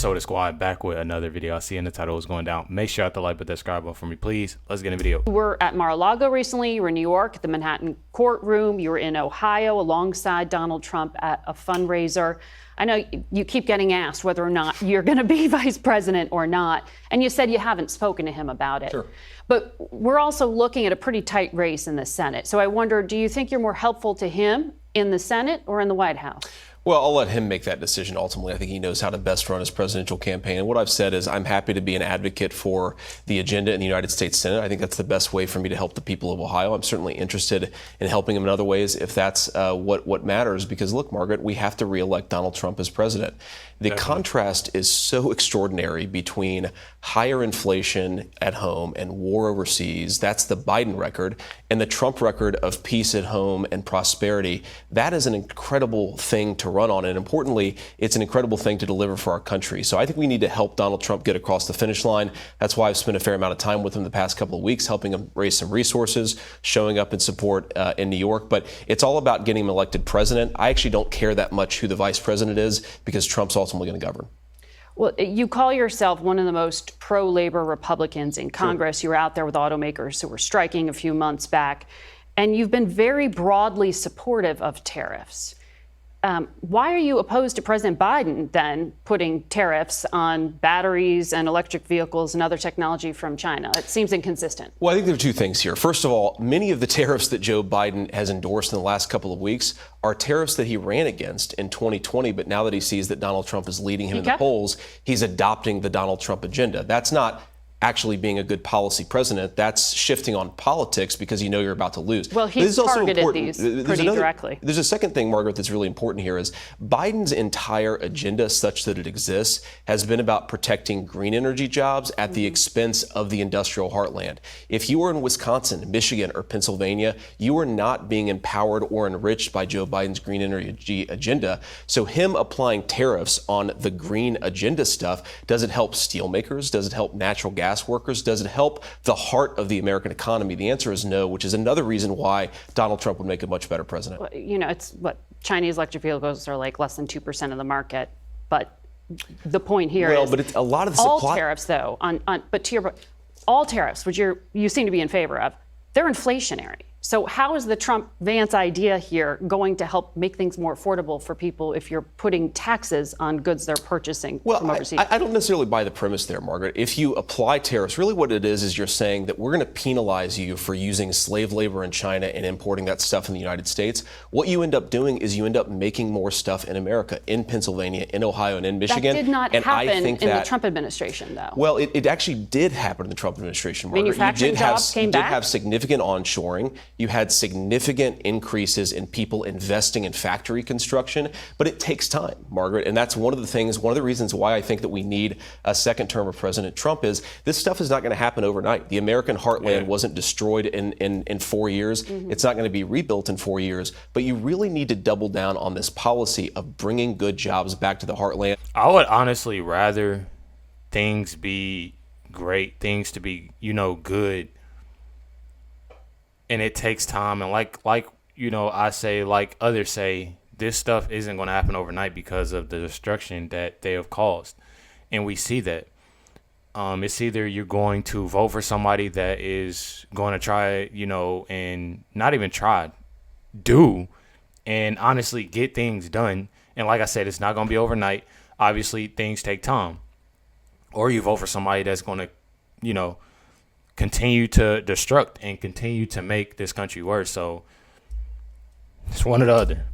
What's up, the squad? Back with another video. I see in the title is going down. Make sure you hit the like button, subscribe button for me, please. Let's get in the video. You were at Mar-a-Lago recently. You were in New York at the Manhattan courtroom. You were in Ohio alongside Donald Trump at a fundraiser. I know you keep getting asked whether or not you're going to be vice president or not, and you said you haven't spoken to him about it. Sure. But we're also looking at a pretty tight race in the Senate. So I wonder, do you think you're more helpful to him in the Senate or in the White House? Well, I'll let him make that decision ultimately. I think he knows how to best run his presidential campaign. And what I've said is I'm happy to be an advocate for the agenda in the United States Senate. I think that's the best way for me to help the people of Ohio. I'm certainly interested in helping him in other ways if that's what matters. Because look, Margaret, we have to reelect Donald Trump as president. The contrast is so extraordinary between higher inflation at home and war overseas. That's the Biden record. And the Trump record of peace at home and prosperity. That is an incredible thing to run on. And importantly, it's an incredible thing to deliver for our country. So I think we need to help Donald Trump get across the finish line. That's why I've spent a fair amount of time with him the past couple of weeks, helping him raise some resources, showing up in support in New York. But it's all about getting him elected president. I actually don't care that much who the vice president is because Trump's ultimately going to govern. Well, you call yourself one of the most pro-labor Republicans in Congress. Sure. You were out there with automakers who were striking a few months back, and you've been very broadly supportive of tariffs. Why are you opposed to President Biden then putting tariffs on batteries and electric vehicles and other technology from China? It seems inconsistent. Well, I think there are two things here. First of all, many of the tariffs that Joe Biden has endorsed in the last couple of weeks are tariffs that he ran against in 2020. But now that he sees that Donald Trump is leading him in the polls, he's adopting the Donald Trump agenda. That's not actually being a good policy president. That's shifting on politics because you know you're about to lose. Well, he's targeted these pretty directly. There's a second thing, Margaret, that's really important here is Biden's entire agenda, such that it exists, has been about protecting green energy jobs at the expense of the industrial heartland. If you were in Wisconsin, Michigan, or Pennsylvania, you are not being empowered or enriched by Joe Biden's green energy agenda. So him applying tariffs on the green agenda stuff, does it help steelmakers? Does it help natural gas workers? Does it help the heart of the American economy? The answer is no, which is another reason why Donald Trump would make a much better president. Well, you know, it's what Chinese electric vehicles are like less than 2% of the market. But the point here is but it's a lot of the all supply tariffs, though, but to your all tariffs, which you seem to be in favor of, they're inflationary. So how is the Trump-Vance idea here going to help make things more affordable for people if you're putting taxes on goods they're purchasing from overseas? I don't necessarily buy the premise there, Margaret. If you apply tariffs, really what it is you're saying that we're going to penalize you for using slave labor in China and importing that stuff in the United States. What you end up doing is you end up making more stuff in America, in Pennsylvania, in Ohio, and in Michigan. That did not happen in the Trump administration, though. Well, it actually did happen in the Trump administration, Margaret. Manufacturing jobs came back. You did have significant onshoring. You had significant increases in people investing in factory construction, but it takes time, Margaret. And that's one of the reasons why I think that we need a second term of President Trump is this stuff is not going to happen overnight. The American heartland wasn't destroyed in 4 years. It's not going to be rebuilt in 4 years, but you really need to double down on this policy of bringing good jobs back to the heartland. I would honestly rather things be great, things to be, good. And it takes time. And like I say, like others say, this stuff isn't going to happen overnight because of the destruction that they have caused. And we see that. It's either you're going to vote for somebody that is going to try, and not even try, do, and honestly get things done. And like I said, it's not going to be overnight. Obviously, things take time. Or you vote for somebody that's going to, continue to destruct and continue to make this country worse. So it's one or the other.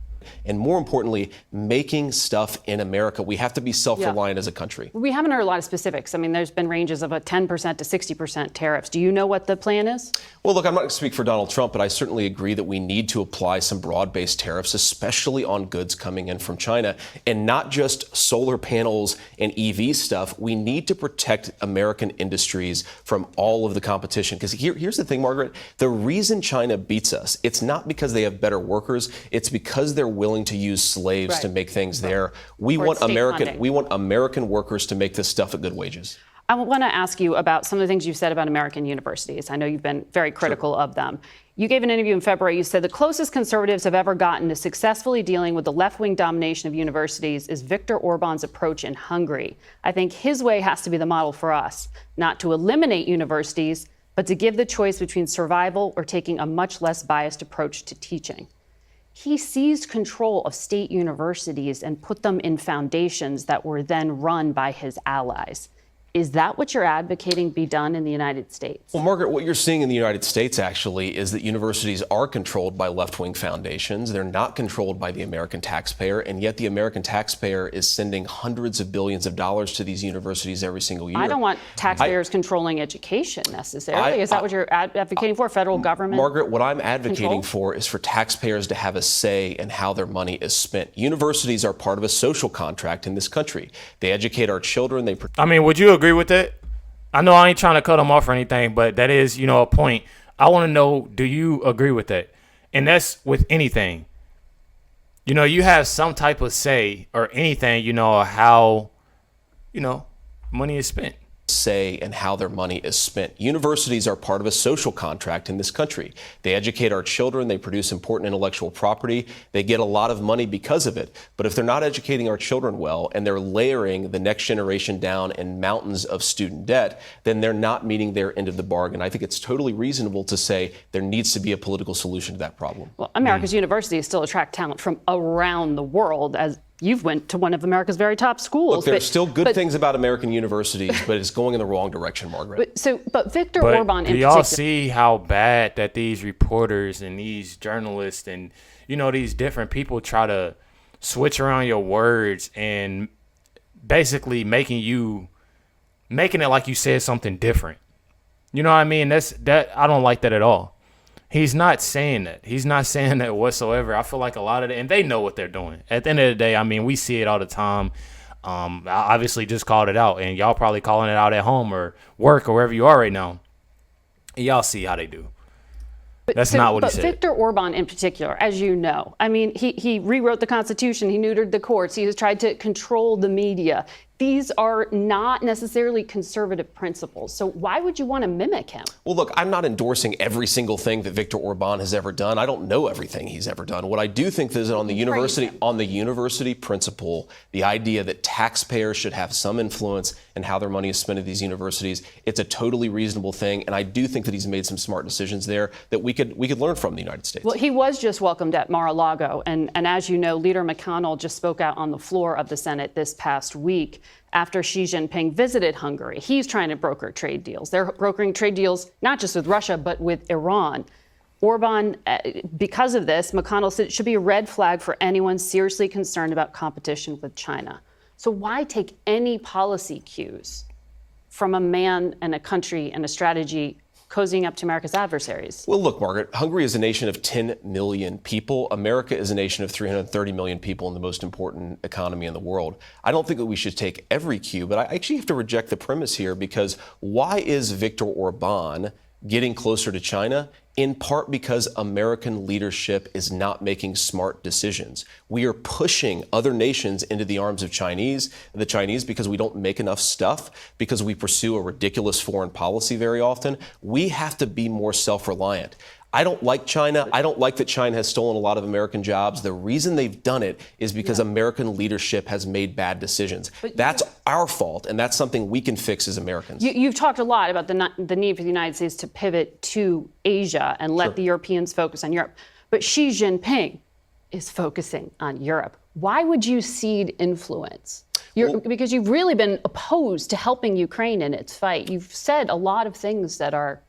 And more importantly, making stuff in America. We have to be self-reliant as a country. We haven't heard a lot of specifics. I mean, there's been ranges of a 10% to 60% tariffs. Do you know what the plan is? Well, look, I'm not going to speak for Donald Trump, but I certainly agree that we need to apply some broad-based tariffs, especially on goods coming in from China, and not just solar panels and EV stuff. We need to protect American industries from all of the competition. Because here's the thing, Margaret, the reason China beats us, it's not because they have better workers. It's because they're willing to use slaves to make things there. We want American workers to make this stuff at good wages. I want to ask you about some of the things you said about American universities. I know you've been very critical of them. You gave an interview in February. You said the closest conservatives have ever gotten to successfully dealing with the left-wing domination of universities is Viktor Orban's approach in Hungary. I think his way has to be the model for us, not to eliminate universities, but to give the choice between survival or taking a much less biased approach to teaching. He seized control of state universities and put them in foundations that were then run by his allies. Is that what you're advocating be done in the United States? Well, Margaret, what you're seeing in the United States actually is that universities are controlled by left-wing foundations. They're not controlled by the American taxpayer, and yet the American taxpayer is sending hundreds of billions of dollars to these universities every single year. I don't want taxpayers controlling education necessarily. Is that what you're advocating for, federal government? Margaret, what I'm advocating for is for taxpayers to have a say in how their money is spent. Universities are part of a social contract in this country. They educate our children. Would you agree with that? I know I ain't trying to cut them off or anything, but that is, a point. I want to know, do you agree with that? And that's with anything. You have some type of say or anything, how, money is spent. Say in how their money is spent. Universities are part of a social contract in this country. They educate our children. They produce important intellectual property. They get a lot of money because of it. But if they're not educating our children well and they're layering the next generation down in mountains of student debt, then they're not meeting their end of the bargain. I think it's totally reasonable to say there needs to be a political solution to that problem. Well, America's universities still attract talent from around the world, as you've went to one of America's very top schools. Look, there's still good things about American universities, but it's going in the wrong direction, Margaret. But Viktor Orban in particular. Do y'all see how bad that these reporters and these journalists and, these different people try to switch around your words and basically making it like you said something different? You know what I mean? I don't like that at all. He's not saying that. He's not saying that whatsoever. I feel like a lot of it, and they know what they're doing. At the end of the day, we see it all the time. I obviously just called it out, and y'all probably calling it out at home or work or wherever you are right now. And y'all see how they do. That's not what he said. But Viktor Orban in particular, as you know, he rewrote the Constitution. He neutered the courts. He has tried to control the media. These are not necessarily conservative principles. So why would you want to mimic him? Well, look, I'm not endorsing every single thing that Viktor Orban has ever done. I don't know everything he's ever done. What I do think is on the university principle, the idea that taxpayers should have some influence in how their money is spent at these universities, it's a totally reasonable thing. And I do think that he's made some smart decisions there that we could learn from the United States. Well, he was just welcomed at Mar-a-Lago. And as you know, Leader McConnell just spoke out on the floor of the Senate this past week after Xi Jinping visited Hungary. He's trying to broker trade deals. They're brokering trade deals not just with Russia, but with Iran. Orban, because of this, McConnell said it should be a red flag for anyone seriously concerned about competition with China. So why take any policy cues from a man and a country and a strategy cozying up to America's adversaries? Well, look, Margaret, Hungary is a nation of 10 million people. America is a nation of 330 million people in the most important economy in the world. I don't think that we should take every cue, but I actually have to reject the premise here, because why is Viktor Orban getting closer to China? In part because American leadership is not making smart decisions. We are pushing other nations into the arms of the Chinese because we don't make enough stuff, because we pursue a ridiculous foreign policy very often. We have to be more self-reliant. I don't like China. I don't like that China has stolen a lot of American jobs. The reason they've done it is because American leadership has made bad decisions. That's our fault, and that's something we can fix as Americans. You've talked a lot about the need for the United States to pivot to Asia and let the Europeans focus on Europe. But Xi Jinping is focusing on Europe. Why would you cede influence? Because you've really been opposed to helping Ukraine in its fight. You've said a lot of things that are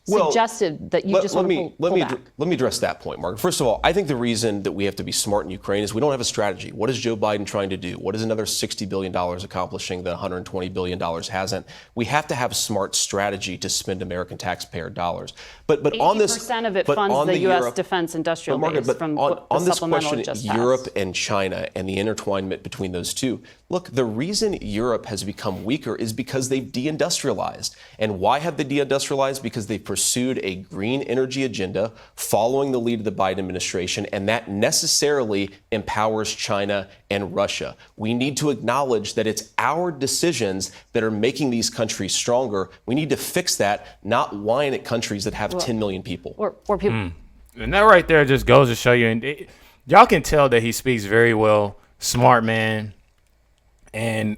suggested that you just want to pull back. Let me address that point, Mark. First of all, I think the reason that we have to be smart in Ukraine is we don't have a strategy. What is Joe Biden trying to do? What is another $60 billion accomplishing that $120 billion hasn't? We have to have smart strategy to spend American taxpayer dollars. But on this, 80% of it funds the U.S. defense industrial base from the supplemental just passed. Europe and China and the intertwinement between those two. Look, the reason Europe has become weaker is because they've deindustrialized. And why have they deindustrialized? Because they've pursued a green energy agenda following the lead of the Biden administration, and that necessarily empowers China and Russia. We need to acknowledge that it's our decisions that are making these countries stronger. We need to fix that, not whine at countries that have 10 million people. Or people. And that right there just goes to show you, and y'all can tell that he speaks very well, smart man, and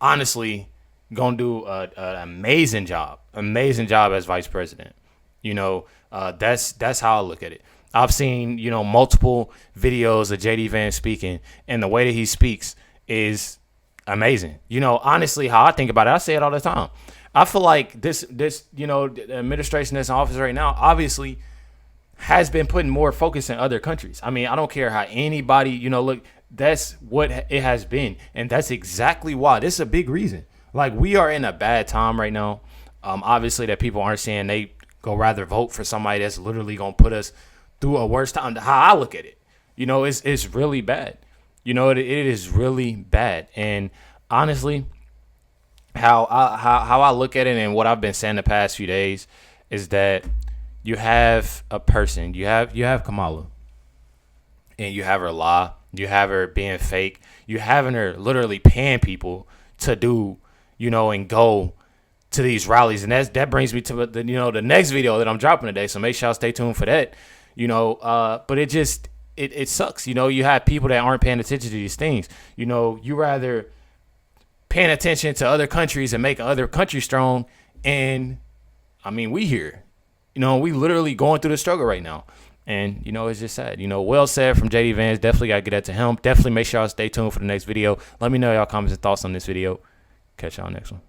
honestly, gonna do an amazing job as vice president. That's how I look at it. I've seen multiple videos of JD Vance speaking, and the way that he speaks is amazing. Honestly, how I think about it, I say it all the time. I feel like this the administration that's in office right now obviously has been putting more focus in other countries. I mean, I don't care how anybody look. That's what it has been, and that's exactly why. This is a big reason. Like, we are in a bad time right now. Obviously, that people aren't saying they go rather vote for somebody that's literally going to put us through a worse time. How I look at it, it's really bad. It is really bad. And honestly, how I look at it and what I've been saying the past few days is that you have a person, you have Kamala, and you have her lie, you have her being fake, you having her literally paying people to do and go to these rallies. And that brings me to the next video that I'm dropping today. So make sure y'all stay tuned for that. But it sucks. You have people that aren't paying attention to these things. You rather paying attention to other countries and make other countries strong. And I mean, we here, we literally going through the struggle right now. And, it's just sad. Well said from JD Vance. Definitely got to get that to him. Definitely make sure y'all stay tuned for the next video. Let me know y'all comments and thoughts on this video. Catch y'all next one.